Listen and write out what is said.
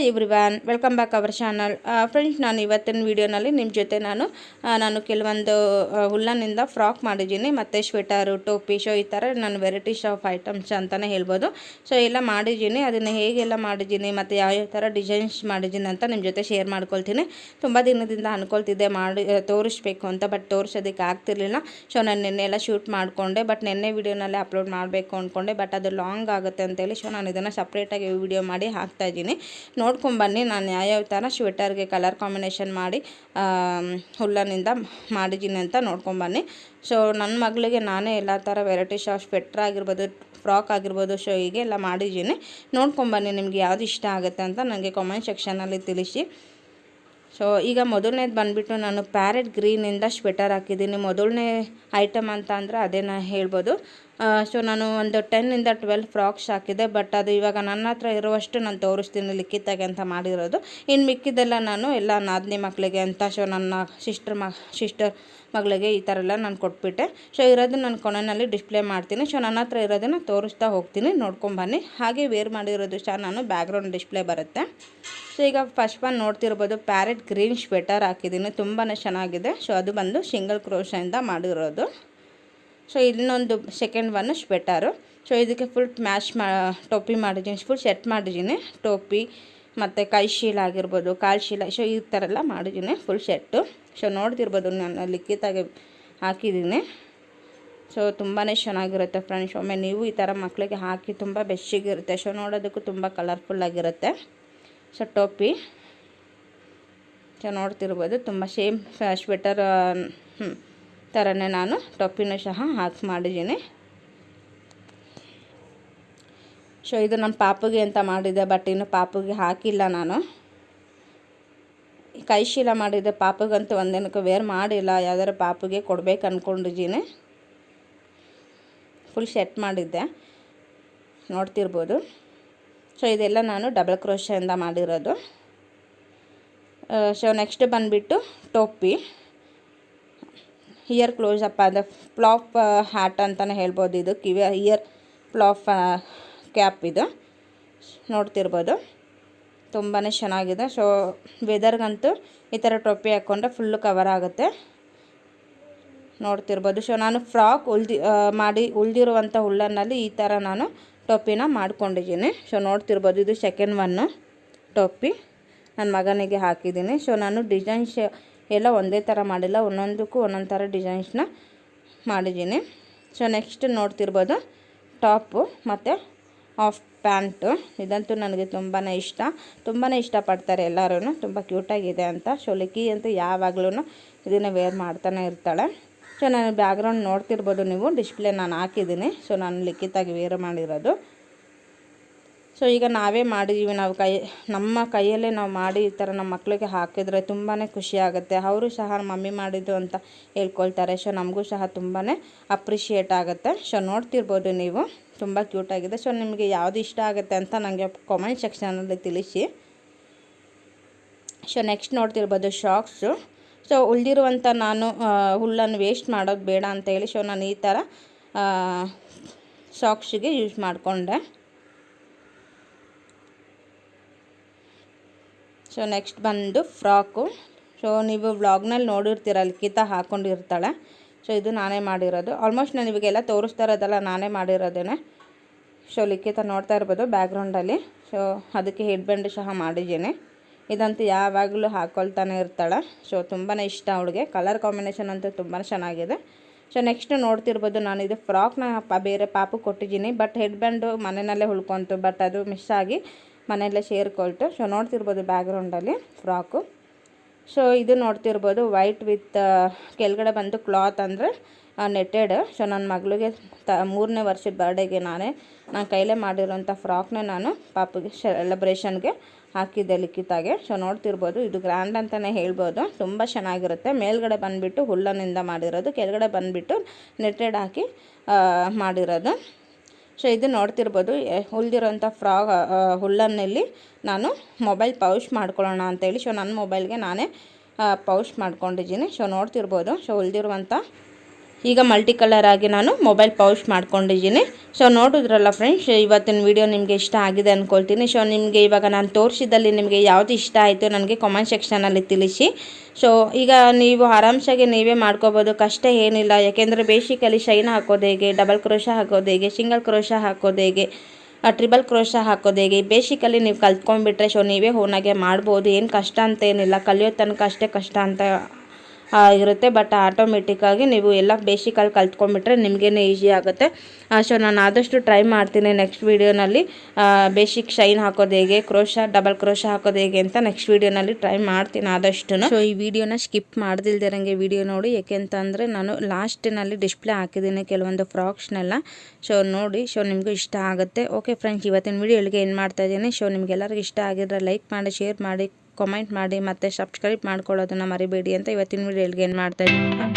Hi everyone, welcome back our channel. Friends, ನಾನು ಇವತ್ತಿನ ವೀಡಿಯೋನಲ್ಲಿ ನಿಮ್ಮ ಜೊತೆ ನಾನು ಕೆಲವೊಂದು ಹುಲ್ಲನಿಂದ ಫ್ರಾಕ್ ಮಾಡಿದ್ದೀನಿ, ಮತ್ತು ಸ್ವೆಟರು, ಟೋಪಿ. ಸೊ ಈ ಥರ ನಾನು ವೆರೈಟೀಸ್ ಆಫ್ ಐಟಮ್ಸ್ ಅಂತಲೇ ಹೇಳ್ಬೋದು. ಸೊ ಎಲ್ಲ ಮಾಡಿದ್ದೀನಿ, ಅದನ್ನು ಹೇಗೆಲ್ಲ ಮಾಡಿದ್ದೀನಿ ಮತ್ತು ಯಾವ್ಯಾವ ಥರ ಡಿಸೈನ್ಸ್ ಮಾಡಿದ್ದೀನಿ ಅಂತ ನಿಮ್ಮ ಜೊತೆ ಶೇರ್ ಮಾಡ್ಕೊಳ್ತೀನಿ. ತುಂಬ ದಿನದಿಂದ ಅಂದ್ಕೊಳ್ತಿದ್ದೆ ತೋರಿಸ್ಬೇಕು ಅಂತ, ಬಟ್ ತೋರಿಸೋದಕ್ಕೆ ಆಗ್ತಿರ್ಲಿಲ್ಲ. ಸೊ ನಾನು ನಿನ್ನೆ ಎಲ್ಲ ಶೂಟ್ ಮಾಡಿಕೊಂಡೆ, ಬಟ್ ನಿನ್ನೆ ವೀಡಿಯೋನಲ್ಲೇ ಅಪ್ಲೋಡ್ ಮಾಡಬೇಕು ಅಂದ್ಕೊಂಡೆ, ಬಟ್ ಅದು ಲಾಂಗ್ ಆಗುತ್ತೆ ಅಂತೇಳಿ ಸೊ ನಾನು ಇದನ್ನು ಸಪ್ರೇಟಾಗಿ ವೀಡಿಯೋ ಮಾಡಿ ಹಾಕ್ತಾಯಿದ್ದೀನಿ. ನೋಡ್ಕೊಂಬನ್ನಿ ನಾನು ಯಾವ್ಯಾವ ಥರ ಸ್ವೆಟರ್ಗೆ ಕಲರ್ ಕಾಂಬಿನೇಷನ್ ಮಾಡಿ ಹುಲ್ಲನಿಂದ ಮಾಡಿದ್ದೀನಿ ಅಂತ ನೋಡ್ಕೊಂಬನ್ನಿ. ಸೊ ನನ್ನ ಮಗಳಿಗೆ ನಾನೇ ಎಲ್ಲ ಥರ ವೆರೈಟೀಸ್ ಆಫ್ ಸ್ವೆಟ್ರ್ ಆಗಿರ್ಬೋದು, ಫ್ರಾಕ್ ಆಗಿರ್ಬೋದು, ಸೊ ಹೀಗೆ ಎಲ್ಲ ಮಾಡಿದ್ದೀನಿ. ನೋಡ್ಕೊಂಬನ್ನಿ, ನಿಮಗೆ ಯಾವುದು ಇಷ್ಟ ಆಗುತ್ತೆ ಅಂತ ನನಗೆ ಕಾಮೆಂಟ್ ಸೆಕ್ಷನಲ್ಲಿ ತಿಳಿಸಿ. ಸೊ ಈಗ ಮೊದಲನೇದು ಬಂದುಬಿಟ್ಟು ನಾನು ಪ್ಯಾರೆಟ್ ಗ್ರೀನಿಂದ ಸ್ವೆಟರ್ ಹಾಕಿದ್ದೀನಿ. ಮೊದಲನೇ ಐಟಮ್ ಅಂತ ಅಂದರೆ ಅದೇನ ಹೇಳ್ಬೋದು. ಸೊ ನಾನು ಒಂದು 10 to 12 ಫ್ರಾಕ್ಸ್ ಹಾಕಿದೆ, ಬಟ್ ಅದು ಇವಾಗ ನನ್ನ ಹತ್ರ ಇರುವಷ್ಟು ನಾನು ತೋರಿಸ್ತೀನಿ ಲಿಕ್ಕಿತಾಗೆ ಅಂತ ಮಾಡಿರೋದು. ಇನ್ನು ಮಿಕ್ಕಿದೆಲ್ಲ ನಾನು ಎಲ್ಲ ನಾದಿನಿ ಮಕ್ಕಳಿಗೆ ಅಂತ, ಸೊ ನನ್ನ ಸಿಸ್ಟರ್ ಮಗಳಿಗೆ ಈ ಥರ ಎಲ್ಲ ನಾನು ಕೊಟ್ಬಿಟ್ಟೆ. ಸೊ ಇರೋದು ನಾನು ಕೊನೆಯಲ್ಲಿ ಡಿಸ್ಪ್ಲೇ ಮಾಡ್ತೀನಿ. ಸೊ ನನ್ನ ಹತ್ರ ಇರೋದನ್ನು ತೋರಿಸ್ತಾ ಹೋಗ್ತೀನಿ, ನೋಡ್ಕೊಂಬನ್ನಿ. ಹಾಗೆ ವೇರ್ ಮಾಡಿರೋದು ಸಹ ನಾನು ಬ್ಯಾಕ್ಗ್ರೌಂಡ್ ಡಿಸ್ಪ್ಲೇ ಬರುತ್ತೆ. ಸೊ ಈಗ ಫಸ್ಟ್ ಒನ್ ನೋಡ್ತಿರ್ಬೋದು, ಪ್ಯಾರೆಟ್ ಗ್ರೀನ್ ಸ್ವೆಟರ್ ಹಾಕಿದ್ದೀನಿ, ತುಂಬಾ ಚೆನ್ನಾಗಿದೆ. ಸೊ ಅದು ಬಂದು ಸಿಂಗಲ್ ಕ್ರೋಶದಿಂದ ಮಾಡಿರೋದು. ಸೊ ಇನ್ನೊಂದು ಸೆಕೆಂಡ್ ಒನ್ ಸ್ವೆಟರು. ಸೊ ಇದಕ್ಕೆ ಫುಲ್ ಟೋಪಿ ಮಾಡಿದ್ದೀನಿ, ಫುಲ್ ಸೆಟ್ ಮಾಡಿದ್ದೀನಿ. ಟೋಪಿ ಮತ್ತು ಕೈ ಶೀಲ ಆಗಿರ್ಬೋದು, ಕಾಲು ಶೀಲ, ಸೊ ಈ ಥರ ಎಲ್ಲ ಮಾಡಿದ್ದೀನಿ ಫುಲ್ ಸೆಟ್ಟು. ಸೊ ನೋಡ್ತಿರ್ಬೋದು ನಾನು ಲಿಕ್ಕಿತಾಗೆ ಹಾಕಿದ್ದೀನಿ. ಸೊ ತುಂಬಾ ಚೆನ್ನಾಗಿರುತ್ತೆ ಫ್ರೆಂಡ್ಸ್. ಒಮ್ಮೆ ನೀವು ಈ ಥರ ಮಕ್ಕಳಿಗೆ ಹಾಕಿ ತುಂಬ ಬೆಸ್ಟಿಗಿರುತ್ತೆ. ಸೊ ನೋಡೋದಕ್ಕೂ ತುಂಬ ಕಲರ್ಫುಲ್ಲಾಗಿರುತ್ತೆ. ಸೊ ಟೋಪಿ ಸೊ ನೋಡ್ತಿರ್ಬೋದು, ತುಂಬ ಸೇಮ್ ಸ್ವೆಟರ್ ಥರನೇ ನಾನು ಟೋಪಿನೂ ಸಹ ಹಾಕಿ ಮಾಡಿದ್ದೀನಿ. ಸೊ ಇದು ನಮ್ಮ ಪಾಪುಗೆ ಅಂತ ಮಾಡಿದ್ದೆ, ಬಟ್ ಇನ್ನು ಪಾಪುಗೆ ಹಾಕಿಲ್ಲ. ನಾನು ಕೈ ಶೀಲ ಮಾಡಿದ್ದೆ, ಪಾಪುಗಂತೂ ಒಂದಿನಕ್ಕೆ ವೇರ್ ಮಾಡಿಲ್ಲ. ಯಾವ್ದಾರು ಪಾಪುಗೆ ಕೊಡಬೇಕು ಅಂದ್ಕೊಂಡಿದ್ದೀನಿ. ಫುಲ್ ಸೆಟ್ ಮಾಡಿದ್ದೆ, ನೋಡ್ತಿರ್ಬೋದು. ಸೊ ಇದೆಲ್ಲ ನಾನು ಡಬಲ್ ಕ್ರೋಶೆಯಿಂದ ಮಾಡಿರೋದು. ಸೊ ನೆಕ್ಸ್ಟ್ ಬಂದುಬಿಟ್ಟು ಟೋಪಿ, ಇಯರ್ ಕ್ಲೋಸ್ ಅಪ್ ಅಂದರೆ ಫ್ಲಾಪ್ ಹ್ಯಾಟ್ ಅಂತಲೇ ಹೇಳ್ಬೋದು. ಇದು ಇಯರ್ ಫ್ಲಾಪ್ ಕ್ಯಾಪ್ ಇದು, ನೋಡ್ತಿರ್ಬೋದು ತುಂಬಾ ಚೆನ್ನಾಗಿದೆ. ಸೊ ವೆದರ್ಗಂತೂ ಈ ಥರ ಟೋಪಿ ಹಾಕ್ಕೊಂಡ್ರೆ ಫುಲ್ಲು ಕವರ್ ಆಗುತ್ತೆ, ನೋಡ್ತಿರ್ಬೋದು. ಸೊ ನಾನು ಫ್ರಾಕ್ ಉಳಿದಿರುವಂಥ ಹುಲ್ಲನ್ನಲ್ಲಿ ಈ ಥರ ನಾನು ಟೋಪಿನ ಮಾಡ್ಕೊಂಡಿದ್ದೀನಿ. ಸೊ ನೋಡ್ತಿರ್ಬೋದು, ಇದು ಸೆಕೆಂಡ್ ಒನ್ನು ಟೋಪಿ ನನ್ನ ಮಗನಿಗೆ ಹಾಕಿದ್ದೀನಿ. ಸೊ ನಾನು ಡಿಸೈನ್ಸ್ ಎಲ್ಲ ಒಂದೇ ಥರ ಮಾಡಿಲ್ಲ, ಒಂದೊಂದಕ್ಕೂ ಒಂದೊಂದು ಥರ ಡಿಸೈನ್ಸ್ನ ಮಾಡಿದ್ದೀನಿ. ಸೊ ನೆಕ್ಸ್ಟ್ ನೋಡ್ತಿರ್ಬೋದು, ಟಾಪು ಮತ್ತು ಹಾಫ್ ಪ್ಯಾಂಟು. ಇದಂತೂ ನನಗೆ ತುಂಬಾ ಇಷ್ಟಪಡ್ತಾರೆ ಎಲ್ಲರೂ, ತುಂಬ ಕ್ಯೂಟಾಗಿದೆ ಅಂತ. ಸೊ ಲಿಕ್ಕಿ ಅಂತೂ ಯಾವಾಗಲೂ ಇದನ್ನು ವೇರ್ ಮಾಡ್ತಾನೆ ಇರ್ತಾಳೆ. ಸೊ ನಾನು ಬ್ಯಾಕ್ಗ್ರೌಂಡ್ ನೋಡ್ತಿರ್ಬೋದು ನೀವು, ಡಿಸ್ಪ್ಲೇ ನಾನು ಹಾಕಿದ್ದೀನಿ. ಸೊ ನಾನು ಲಿಕ್ಕಿತಾಗಿ ವೇರ್ ಮಾಡಿರೋದು. ಸೊ ಈಗ ನಾವೇ ಮಾಡಿದ್ದೀವಿ, ನಮ್ಮ ಕೈಯಲ್ಲೇ ನಾವು ಮಾಡಿ ಈ ಥರ ನಮ್ಮ ಮಕ್ಕಳಿಗೆ ಹಾಕಿದರೆ ತುಂಬಾ ಖುಷಿಯಾಗುತ್ತೆ. ಅವರು ಸಹ ಮಮ್ಮಿ ಮಾಡಿದ್ದು ಅಂತ ಹೇಳ್ಕೊಳ್ತಾರೆ. ಸೊ ನಮಗೂ ಸಹ ತುಂಬಾ ಅಪ್ರಿಷಿಯೇಟ್ ಆಗುತ್ತೆ. ಸೊ ನೋಡ್ತಿರ್ಬೋದು ನೀವು, ತುಂಬ ಕ್ಯೂಟಾಗಿದೆ. ಸೊ ನಿಮಗೆ ಯಾವುದು ಇಷ್ಟ ಆಗುತ್ತೆ ಅಂತ ನನಗೆ ಕಾಮೆಂಟ್ ಸೆಕ್ಷನಲ್ಲಿ ತಿಳಿಸಿ. ಸೊ ನೆಕ್ಸ್ಟ್ ನೋಡ್ತಿರ್ಬೋದು ಶಾಕ್ಸು. ಸೊ ಉಳಿದಿರುವಂಥ ನಾನು ಹುಲ್ಲನ್ನು ವೇಸ್ಟ್ ಮಾಡೋದು ಬೇಡ ಅಂತೇಳಿ ಸೊ ನಾನು ಈ ಥರ ಶಾಕ್ಸಿಗೆ ಯೂಸ್ ಮಾಡಿಕೊಂಡೆ. ಸೊ ನೆಕ್ಸ್ಟ್ ಬಂದು ಫ್ರಾಕು. ಸೊ ನೀವು ವ್ಲಾಗ್ನಲ್ಲಿ ನೋಡಿರ್ತೀರ, ಲಿಖಿತ ಹಾಕ್ಕೊಂಡಿರ್ತಾಳೆ. ಸೊ ಇದು ನಾನೇ ಮಾಡಿರೋದು. ಆಲ್ಮೋಸ್ಟ್ ನಾನು ಇವಾಗೆಲ್ಲ ತೋರಿಸ್ತಾ ಇರೋದಲ್ಲ ನಾನೇ ಮಾಡಿರೋದೇನೆ. ಸೊ ಲಿಖಿತ ನೋಡ್ತಾ ಇರ್ಬೋದು ಬ್ಯಾಕ್ಗ್ರೌಂಡಲ್ಲಿ. ಸೊ ಅದಕ್ಕೆ ಹೆಡ್ ಬ್ಯಾಂಡ್ ಸಹ ಮಾಡಿದ್ದೀನಿ. ಇದಂತೂ ಯಾವಾಗಲೂ ಹಾಕ್ಕೊಳ್ತಾನೆ ಇರ್ತಾಳೆ. ಸೊ ತುಂಬಾ ಇಷ್ಟ ಅವಳಿಗೆ. ಕಲರ್ ಕಾಂಬಿನೇಷನ್ ಅಂತೂ ತುಂಬ ಚೆನ್ನಾಗಿದೆ. ಸೊ ನೆಕ್ಸ್ಟ್ ನೋಡ್ತಿರ್ಬೋದು, ನಾನು ಇದು ಫ್ರಾಕ್ನ ಬೇರೆ ಪಾಪು ಕೊಟ್ಟಿದ್ದೀನಿ, ಬಟ್ ಹೆಡ್ ಬ್ಯಾಂಡು ಮನೆಯಲ್ಲೇ ಉಳ್ಕೊಂತು, ಬಟ್ ಅದು ಮಿಸ್ ಆಗಿ ಮನೆಯಲ್ಲೇ ಸೇರಿಕೊಳ್ತು. ಸೊ ನೋಡ್ತಿರ್ಬೋದು ಬ್ಯಾಕ್ಗ್ರೌಂಡಲ್ಲಿ ಫ್ರಾಕು. ಸೊ ಇದು ನೋಡ್ತಿರ್ಬೋದು ವೈಟ್ ವಿತ್ ಕೆಳಗಡೆ ಬಂದು ಕ್ಲಾತ್ ಅಂದರೆ ನೆಟ್ಟೆಡ್. ಸೊ ನನ್ನ ಮಗಳಿಗೆ 3ನೇ ವರ್ಷದ ಬರ್ಡೇಗೆ ನಾನು ಕೈಲೇ ಮಾಡಿರೋಂಥ ಫ್ರಾಕ್ನ ನಾನು ಪಾಪುಗೆ ಸೆಲೆಬ್ರೇಷನ್ಗೆ ಹಾಕಿದ್ದೆ ಲಿಖಿತಾಗೆ. ಸೊ ನೋಡ್ತಿರ್ಬೋದು, ಇದು ಗ್ರ್ಯಾಂಡ್ ಅಂತಲೇ ಹೇಳ್ಬೋದು, ತುಂಬ ಚೆನ್ನಾಗಿರುತ್ತೆ. ಮೇಲ್ಗಡೆ ಬಂದುಬಿಟ್ಟು ಹುಲ್ಲನಿಂದ ಮಾಡಿರೋದು, ಕೆಳಗಡೆ ಬಂದುಬಿಟ್ಟು ನೆಟ್ಟೆಡ್ ಹಾಕಿ ಮಾಡಿರೋದು. ಸೊ ಇದು ನೋಡ್ತಿರ್ಬೋದು, ಉಳಿದಿರೋಂಥ ಹುಲ್ಲನ್ನಲ್ಲಿ ನಾನು ಮೊಬೈಲ್ ಪೌಚ್ ಮಾಡ್ಕೊಳ್ಳೋಣ ಅಂತೇಳಿ ಸೊ ನನ್ನ ಮೊಬೈಲ್ಗೆ ನಾನೇ ಪೌಚ್ ಮಾಡ್ಕೊಂಡಿದ್ದೀನಿ. ಸೊ ನೋಡ್ತಿರ್ಬೋದು, ಸೊ ಉಳಿದಿರುವಂಥ ಈಗ ಮಲ್ಟಿ ಕಲರ್ ಆಗಿ ನಾನು ಮೊಬೈಲ್ ಪೌಚ್ ಮಾಡ್ಕೊಂಡಿದ್ದೀನಿ. ಸೊ ನೋಡಿದ್ರಲ್ಲ ಫ್ರೆಂಡ್ಸ್, ಇವತ್ತಿನ ವಿಡಿಯೋ ನಿಮಗೆ ಇಷ್ಟ ಆಗಿದೆ ಅಂದ್ಕೊಳ್ತೀನಿ. ಸೊ ನಿಮಗೆ ಇವಾಗ ನಾನು ತೋರಿಸಿದಲ್ಲಿ ನಿಮಗೆ ಯಾವುದು ಇಷ್ಟ ಆಯಿತು ನನಗೆ ಕಾಮೆಂಟ್ ಸೆಕ್ಷನಲ್ಲಿ ತಿಳಿಸಿ. ಸೊ ಈಗ ನೀವು ಆರಾಮ್ಸಾಗಿ ನೀವೇ ಮಾಡ್ಕೋಬೋದು, ಕಷ್ಟ ಏನಿಲ್ಲ. ಯಾಕೆಂದರೆ ಬೇಸಿಕಲಿ ಶೈನ್ ಹಾಕೋದು ಹೇಗೆ, ಡಬಲ್ ಕ್ರೋಶ ಹಾಕೋದು ಹೇಗೆ, ಸಿಂಗಲ್ ಕ್ರೋಶ ಹಾಕೋದು ಹೇಗೆ, ಟ್ರಿಬಲ್ ಕ್ರೋಶ ಹಾಕೋದು ಹೇಗೆ, ಬೇಸಿಕಲಿ ನೀವು ಕಲ್ತ್ಕೊಂಡ್ಬಿಟ್ರೆ ಸೊ ನೀವೇ ಓನಾಗೆ ಮಾಡ್ಬೋದು. ಏನು ಕಷ್ಟ ಅಂತ ಏನಿಲ್ಲ, ಕಲಿಯೋ ತನಕ ಅಷ್ಟೇ ಕಷ್ಟ ಅಂತ ಇರುತ್ತೆ. ಬಟ್ ಆಟೋಮೆಟಿಕ್ಕಾಗಿ ನೀವು ಎಲ್ಲ ಬೇಸಿಕಲ್ಲಿ ಕಲ್ತ್ಕೊಂಡ್ಬಿಟ್ರೆ ನಿಮಗೇನೆ ಈಸಿ ಆಗುತ್ತೆ. ಸೊ ನಾನು ಆದಷ್ಟು ಟ್ರೈ ಮಾಡ್ತೀನಿ ನೆಕ್ಸ್ಟ್ ವೀಡಿಯೋನಲ್ಲಿ ಬೇಸಿಕ್ ಶೈನ್ ಹಾಕೋದು ಹೇಗೆ, ಕ್ರೋಶ ಡಬಲ್ ಕ್ರೋಶ ಹಾಕೋದು ಹೇಗೆ ಅಂತ ನೆಕ್ಸ್ಟ್ ವೀಡಿಯೋನಲ್ಲಿ ಟ್ರೈ ಮಾಡ್ತೀನಿ ಆದಷ್ಟು. ಸೊ ಈ ವಿಡಿಯೋನ ಸ್ಕಿಪ್ ಮಾಡ್ದಿಲ್ದಿರಂಗೆ ವಿಡಿಯೋ ನೋಡಿ, ಯಾಕೆಂತಂದರೆ ನಾನು ಲಾಸ್ಟಿನಲ್ಲಿ ಡಿಸ್ಪ್ಲೇ ಹಾಕಿದ್ದೀನಿ ಕೆಲವೊಂದು ಫ್ರಾಕ್ಸ್ನೆಲ್ಲ. ಸೊ ನೋಡಿ, ಸೊ ನಿಮಗೂ ಇಷ್ಟ ಆಗುತ್ತೆ. ಓಕೆ ಫ್ರೆಂಡ್ಸ್, ಇವತ್ತಿನ ವಿಡಿಯೋ ಇಲ್ಲಿಗೆ ಏನು ಮಾಡ್ತಾ ಇದ್ದೀನಿ. ಸೊ ನಿಮಗೆಲ್ಲರಿಗೂ ಇಷ್ಟ ಆಗಿದ್ರೆ ಲೈಕ್ ಮಾಡಿ, ಶೇರ್ ಮಾಡಿ, ಕಾಮೆಂಟ್ ಮಾಡಿ, ಮತ್ತು ಸಬ್ಸ್ಕ್ರೈಬ್ ಮಾಡ್ಕೊಳ್ಳೋದನ್ನು ಮರಿಬೇಡಿ ಅಂತ ಇವತ್ತಿನ ವಿಡಿಯೋ ಇಲ್ಲಿಗೆ ಏನು ಮಾಡ್ತಾ ಇದ್ದೀನಿ.